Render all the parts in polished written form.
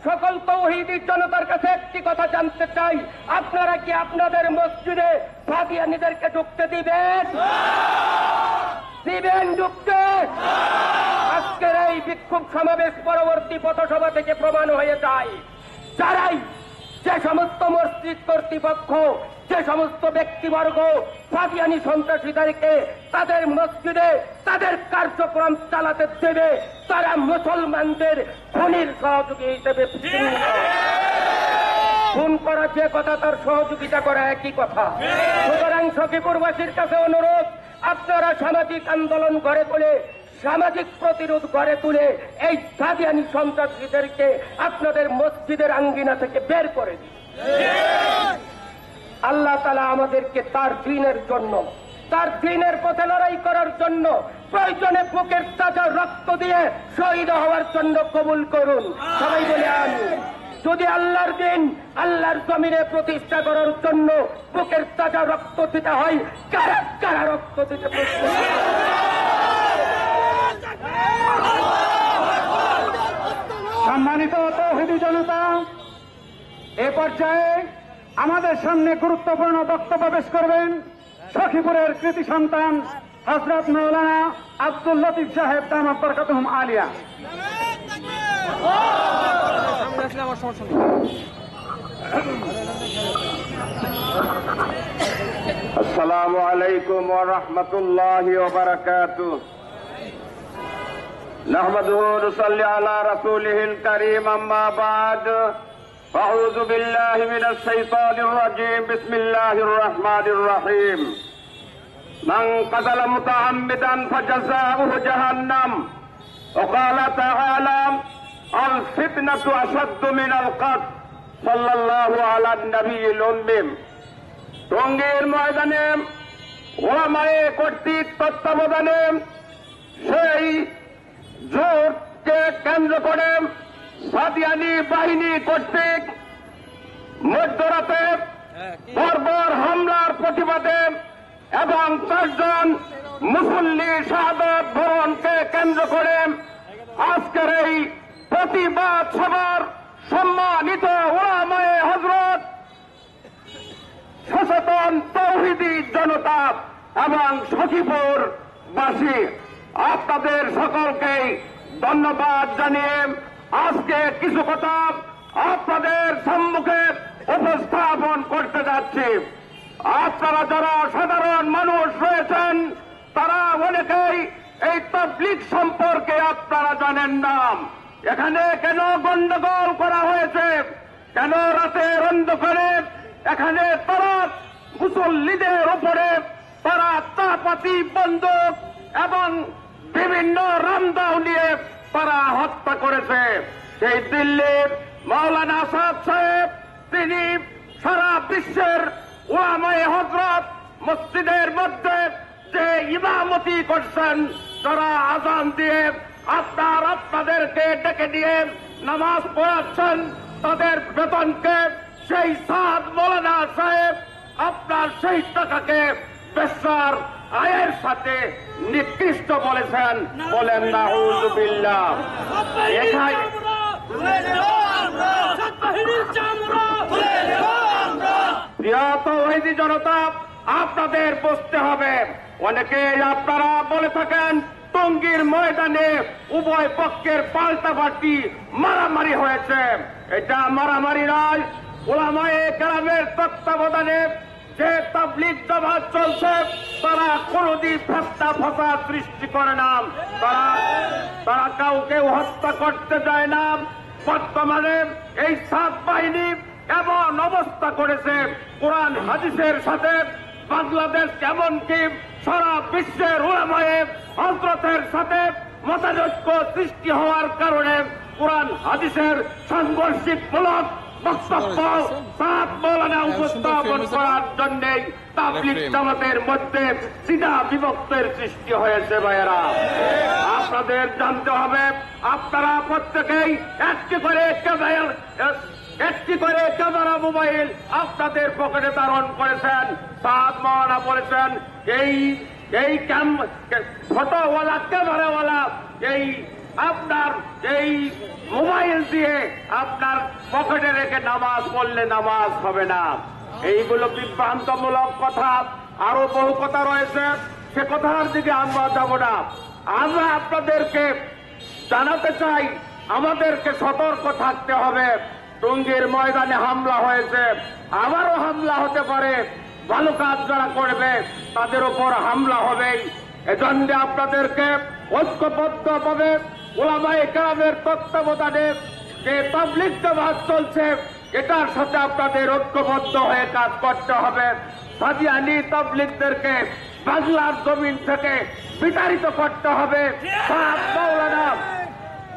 সকল তৌহিদি জনতার কাছে একটি কথা জানতে চাই, আপনারা কি আপনাদের মসজিদে কাদিয়ানীদেরকে ঢুকতে দিবেন? দিবেন ঢুকতে? আজকের এই বিক্ষোভ সমাবেশ পরবর্তী পথসভা থেকে প্রমাণ হয়ে যায়, যারাই যে সমস্ত মসজিদ কর্তৃপক্ষ, যে সমস্ত ব্যক্তিবর্গ কাদিয়ানী সন্ত্রাসীদেরকে তাদের মসজিদে তাদের কার্যক্রম চালাতে দেবে, তারা মুসলমানদের খুনির সহযোগী হিসেবে খুন করা যে কথা, তার সহযোগিতা করা একই কথা। সুতরাং সখীপুরবাসীর কাছে অনুরোধ, আপনারা সামাজিক আন্দোলন গড়ে তুলে, সামাজিক প্রতিরোধ গড়ে তুলে এই কাদিয়ানী সন্ত্রাসীদেরকে আপনাদের মসজিদের আঙ্গিনা থেকে বের করে দিন। আল্লাহ তাআলা আমাদেরকে তার দ্বীনের জন্য, তার দ্বীনের পথে লড়াই করার জন্য, প্রয়োজনে বুকের তাজা রক্ত দিয়ে শহীদ হওয়ার জন্য কবুল করুন। সবাই বলে আমিন। যদি আল্লাহর দ্বীন, আল্লাহর জমিনে প্রতিষ্ঠা করার জন্য বুকের তাজা রক্ত দিতে হয়, কারা কারা রক্ত দিতে প্রস্তুত? সম্মানিত তৌহিদি জনতা, এ পর্যায়ে আমাদের সামনে গুরুত্বপূর্ণ বক্তব্য পেশ করবেন সখীপুরের কৃতি সন্তান হযরত মাওলানা আব্দুল লতিফ সাহেব দামাত বরকাতুহুম আলিয়া। আসসালামু আলাইকুম ওয়া রাহমাতুল্লাহি ওয়া বারাকাতুহু। নাহমাদুহু ওয়া নুসাল্লি আলা রাসূলিহিল কারীম, আম্মা বা'দ। আউযু বিল্লাহি মিনাশ শাইতানির রাজীম। বিসমিল্লাহির রাহমানির রহিম। মান কাতালা মুতাআম্মিদান ফাজাযাউহু জাহান্নাম। ওয়া ক্বালা তাআলা আল ফিতনাতু আশাদ্দু মিনাল কতল। সাল্লাল্লাহু আলা নবিয়িল উম্মি। টঙ্গীর ময়দানে ওলামায়ে কর্তৃক তত্ত্বাবধানে সেই জোটকে কেন্দ্র করে কাদিয়ানী বাহিনী কর্তৃক মধ্যরাতে বর্বর হামলার প্রতিবাদে এবং 4 জন মুসল্লি শাহাদাত বরণকে কেন্দ্র করে আজকের এই প্রতিবাদ সভার সম্মানিত উলামায়ে হযরত, সচেতন তৌহিদি জনতা এবং সখীপুরবাসী, আপনাদের সকলকেই ধন্যবাদ জানিয়ে আজকে কিছু কথা আপনাদের সম্মুখে উপস্থাপন করতে যাচ্ছি। আপনারা যারা সাধারণ মানুষ রয়েছেন, তারা অনেকেই এই তাবলীগ সম্পর্কে আপনারা জানেন না। এখানে কেন গন্ডগোল করা হয়েছে, কেন রাতের অন্ধকারে এখানে তারা মুসল্লিদের উপরে তারা চাপাতি বন্দুক এবং বিভিন্ন রামদাও নিয়ে তারা হত্যা করেছে। সেই দিল্লির মাওলানা আসাদ সাহেব, তিনি সারা বিশ্বের উলামায়ে হযরত মসজিদের মধ্যে যে ইমামতি করছেন, যারা আযান দিয়ে আপনাদেরকে ডেকে দিয়ে নামাজ পড়াচ্ছেন, তাদের বেতনকে সেই সাদ মাওলানা সাহেব আপনার সেই টাকাকে পেশার আয়ের সাথে নিকৃষ্ট বলেছেন। বলেন নাউযু বিল্লাহ। প্রিয় তৌহিদি জনতা, আপনাদের বুঝতে হবে, অনেকেই আপনারা বলে থাকেন টঙ্গীর ময়দানে উভয় পক্ষের পাল্টাপাল্টি মারামারি হয়েছে। এটা মারামারি নয়, উলামায়ে কেরামের তত্ত্বাবধানে যে তাবলীগ জামাত চলছে, তারা কোনদিন ফেতনা ফাসাদ সৃষ্টি করে না, তারা কাউকে হত্যা করতে যায় না। বর্তমানে এই সাত বাহিনী এমন অবস্থা করেছে, কোরআন হাদিসের সাথে বাংলাদেশ এমনকি সারা বিশ্বের উলামায়ে হযরতের সাথে মতানৈক্য সৃষ্টি হওয়ার কারণে কোরআন হাদিসের সাংঘর্ষিকমূলক বক্তব্য সাত মাওলানা উপস্থাপন করার জন্য তাবলীগ জামাতের মধ্যে সিধা বিভক্তের সৃষ্টি হয়েছে। ভাইয়েরা, আপনাদের জানতে হবে, আপনারা প্রত্যেকেই একটি করে ক্যামেরা মোবাইল আপনাদের পকেটে ধারণ করেছেন। সাত মাওলানা বলেছেন, এই ফটোওয়ালা ক্যামেরাওয়ালা এই আপনার এই মোবাইল দিয়ে আপনার পকেটে রেখে নামাজ পড়লে নামাজ হবে না। এইগুলো বিভ্রান্তমূলক কথা, আরো বহু কথা রয়েছে, সে কথার দিকে আমরা যাব না। আমরা আপনাদেরকে জানাতে চাই, আমাদেরকে সতর্ক থাকতে হবে। টঙ্গীর ময়দানে হামলা হয়েছে, আবারও হামলা হতে পারে। ভালো কাজ যারা করবে তাদের উপর হামলা হবেই। এজন্য আপনাদেরকে ঐক্যবদ্ধভাবে ওলামায়ে কেরামের তত্ত্বাবধানে যে তাবলীগ জামাত চলছে, এটার সাথে আপনাদের ঐক্যবদ্ধ হয়ে কাজ করতে হবে। সাদিয়ানি তাবলীগদেরকে বাংলার জমিন থেকে বিতাড়িত করতে হবে। মাওলানা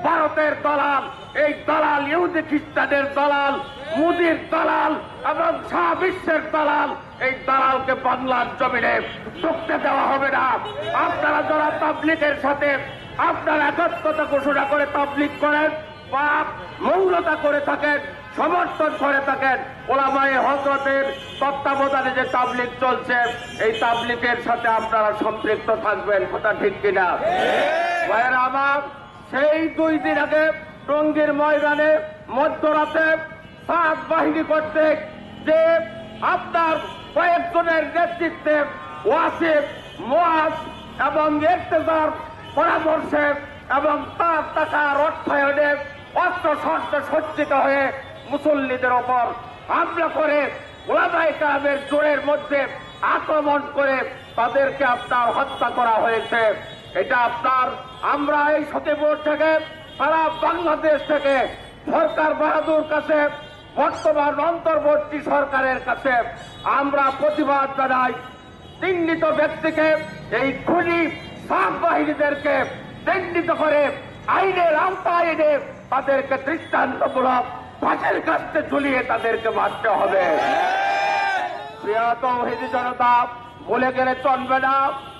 ভারতের দালাল, এই দালাল ইহুদি খ্রিস্টানের দালাল, মুদির দালাল এবং সারা বিশ্বের দালাল, এই দালালকে বাংলার জমিনে ঢুকতে দেওয়া হবে না। আপনারা যারা তাবলীগের সাথে আপনারা একত্রতা ঘোষণা করে তাবলীগ করেন বা মৌলতা করে থাকেন, সমর্থন করে থাকেন, ওলামায়ে হযরতের তত্ত্বাবধানে যে তাবলীগ চলছে, এই তাবলীগের সাথে আপনারা সম্পৃক্ত থাকবেন। কথা ঠিক কিনা ভাইয়েরা আমার? সেই 2 দিন আগে টঙ্গীর ময়দানে মধ্যরাতে সাত বাহিনী কর্তৃক যে আপনার কয়েকজনের নেতৃত্বে ওয়াসিফ, মুআজ এবং ইর্তেজার পরামর্শে এবং তার টাকার অর্থায়নে অস্ত্র শস্ত্র সজ্জিত হয়ে মুসল্লিদের ওপর হামলা করে ওলামায়ে কেরামের জোরের মধ্যে আক্রমণ করে তাদেরকে আপনার হত্যা করা হয়েছে। এটা আপনার আমরা এই সতীপুর থেকে সারা বাংলাদেশ থেকে সরকার বাহাদুর কাছে, বর্তমান অন্তর্বর্তী সরকারের কাছে আমরা প্রতিবাদ জানাই। চিহ্নিত ব্যক্তিকে, এই খুনি সাত বাহিনীদেরকে চিহ্নিত করে আইনের আওতায় এনে তাদেরকে দৃষ্টান্তমূলক ফাঁসির কাস্তে ঝুলিয়ে তাদেরকে মারতে হবে। প্রিয় তৌহিদি জনতা, বলে গেলে চলবে না।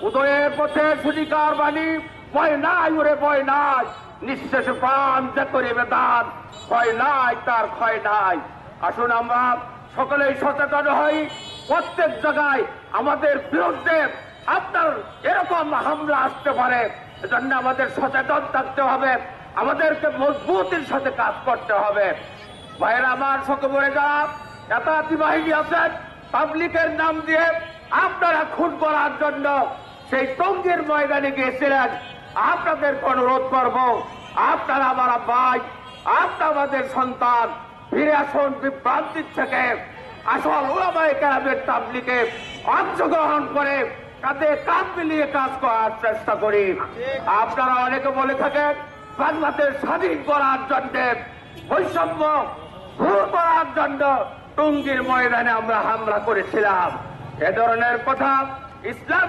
উদয়ের পথে সুধিকার বাণী, ভয় নাই ওরে ভয় নাই, নিঃশেষ প্রাণ যে করিবে দান, ভয় নাই তার ক্ষয় নাই। আসুন আমরা সকলেই সচেতন হই। প্রত্যেক জায়গায় আমাদের বিরুদ্ধে আপনার এরকম হামলা আসতে পারে, এজন্য আমাদের সচেতন থাকতে হবে, আমাদেরকে মজবুতির সাথে কাজ করতে হবে। ভাইয়েরা আমার, সকলে যারা একাতি বাহিনী আছেন, তাবলীগের নাম দিয়ে আপনারা খুন করার জন্য সেই টঙ্গীর ময়দানে গিয়েছিলেন, আপনাদের অনুরোধ করব, আপনারা আমার ভাই, আপনারা আমাদের সন্তান, ফিরে আসুন বিভ্রান্তির থেকে। আসল ওলামায়ে কেরামের তাবলীগে অংশগ্রহণ করে কাঁধে কাঁধ মিলিয়ে কাজ করার চেষ্টা করি। আপনারা অনেকে বলে থাকেন বাংলাদেশ স্বাধীন করার জন্য, বৈষম্য দূর করার জন্য টঙ্গীর ময়দানে আমরা হামলা করেছিলাম। এ ধরনের কথা ইসলাম